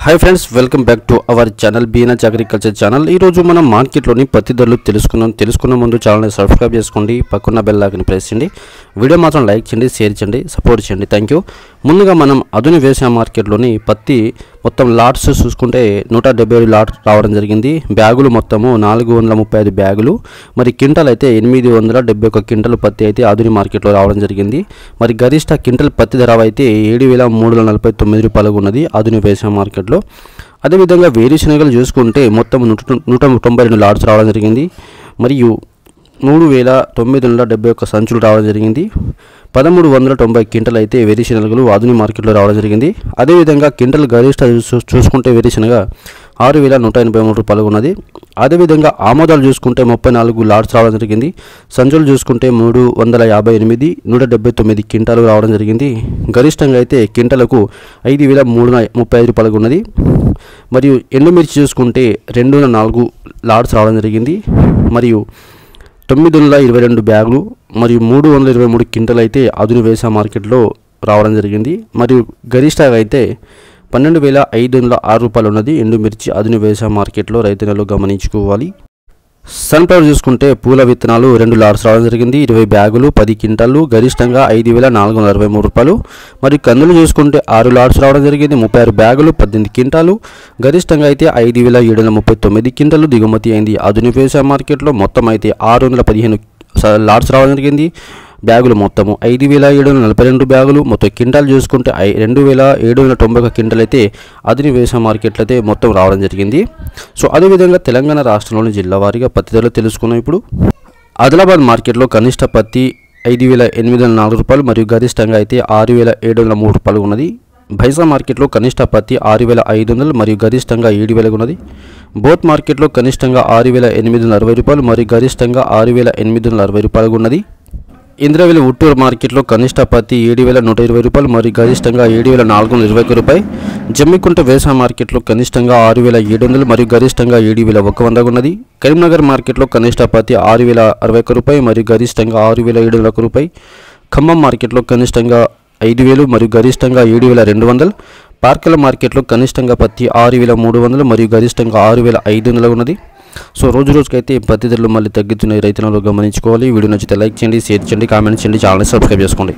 hi friends welcome back to our channel BNH agriculture channel మనం మార్కెట్లోని పత్తి ధరలు తెలుసుకున్న ముందు ఛానల్ని సబ్స్క్రైబ్ చేసుకోండి పక్కన బెల్ ఐకాన్ ప్రెస్ చేయండి వీడియో మాత్రం లైక్ చేయండి షేర్ చేయండి సపోర్ట్ చేయండి థాంక్యూ ముందుగా మనం అదుని వ్యవసాయ మార్కెట్లోని పత్తి మొత్తం లాట్స్ చూసుకుంటే 177 లాట్ రావడం జరిగింది బ్యాగులు మొత్తము 435 బ్యాగులు మరి క్వింటల్ అయితే 871 క్వింటల్ పత్తి అయితే అదుని మార్కెట్లో రావడం జరిగింది మరి గరిష్ట క్వింటల్ పత్తి ధర అయితే 7349 రూపాయలు ఉన్నది అదుని వ్యవసాయ మార్కెట్లో అదే విధంగా వేరుశనగలు చూసుకుంటే మొత్తం 192 లాట్స్ రావడం జరిగింది మరియు 3971 సంచులు రావడం జరిగింది 1390 క్వింటల్ అయితే వేరుశనగలు అదుని మార్కెట్లో రావడం జరిగింది అదే విధంగా క్వింటల్ గరిష్ట చూసుకుంటే వేరుశనగ 6183 రూపాయలు ఉన్నది అదే విధంగా ఆమోదాలు చూసుకుంటే 34 లాట్స్ రావడం జరిగింది సంచులు చూసుకుంటే 358 179 క్వింటాలు రావడం జరిగింది గరిష్టంగా అయితే క్వింటలకు 5335 రూపాయలు ఉన్నది మరియు ఎండుమిర్చి చూసుకుంటే 204 లాట్స్ రావడం జరిగింది మరియు 922 బ్యాగులు మరియు 323 క్వింటల్ అయితే అదుని వ్యవసాయ మార్కెట్లో రావడం జరిగింది మరియు గరిష్టంగా అయితే 12506 రూపాయలు ఉన్నది ఎండుమిర్చి అదుని వ్యవసాయ మార్కెట్లో రైతులు గమనించుకోవాలి సన్ఫ్లవర్ చూసుకుంటే పూల విత్తనాలు 2 లాట్స్ రావడం జరిగింది 20 బ్యాగులు 10 క్వింటాలు గరిష్టంగా 5463 రూపాయలు మరియు కందులు చూసుకుంటే 6 లాట్స్ రావడం జరిగింది 36 బ్యాగులు 18 క్వింటాలు గరిష్టంగా అయితే 5739 క్వింటాలు దిగుమతి అయింది అదుని వ్యవసాయ మార్కెట్లో మొత్తం అయితే 615 లాట్స్ రావడం జరిగింది బ్యాగులు మొత్తము 5742 బ్యాగులు మొత్తం క్వింటాల్ చూసుకుంటే 2791 క్వింటాల్ అయితే అదుని వ్యవసాయ మార్కెట్లో అయితే మొత్తం రావడం జరిగింది సో అదేవిధంగా తెలంగాణ రాష్ట్రంలోని జిల్లా వారీగా పత్తి ధరలు తెలుసుకున్నాం ఇప్పుడు ఆదిలాబాద్ మార్కెట్లో కనిష్ట పత్తి 5804 రూపాయలు మరియు గరిష్టంగా అయితే 6703 రూపాయలు ఉన్నది భైసా మార్కెట్లో కనిష్ట పత్తి 6500 మరియు గరిష్టంగా 7000 ఉన్నది బోత్ మార్కెట్లో కనిష్టంగా 6860 రూపాయలు మరియు గరిష్టంగా 6860 రూపాయలు ఉన్నది ఇంద్రవెల్లి ఉట్టూరు మార్కెట్లో కనిష్ట పత్తి 7120 రూపాయలు మరియు గరిష్టంగా 7421 రూపాయలు జమ్మికుంట వ్యవసాయ మార్కెట్లో కనిష్టంగా 6700 మరియు గరిష్టంగా 7100 ఉన్నది కరీంనగర్ మార్కెట్లో కనిష్ట పత్తి 6061 రూపాయలు మరియు గరిష్టంగా 6701 రూపాయలు ఖమ్మం మార్కెట్లో కనిష్టంగా 5000 మరియు గరిష్టంగా 7200 పార్కల మార్కెట్లో కనిష్టంగా పత్తి 6300 మరియు గరిష్టంగా 6500 ఉన్నది సో రోజు రోజుకైతే పత్తి ధరలు మళ్ళీ తగ్గుతున్నాయి రైతులను గమనించుకోవాలి వీడియో నచ్చితే లైక్ చేయండి షేర్ చేయండి కామెంట్ చేయండి ఛానల్ని సబ్స్క్రైబ్ చేసుకోండి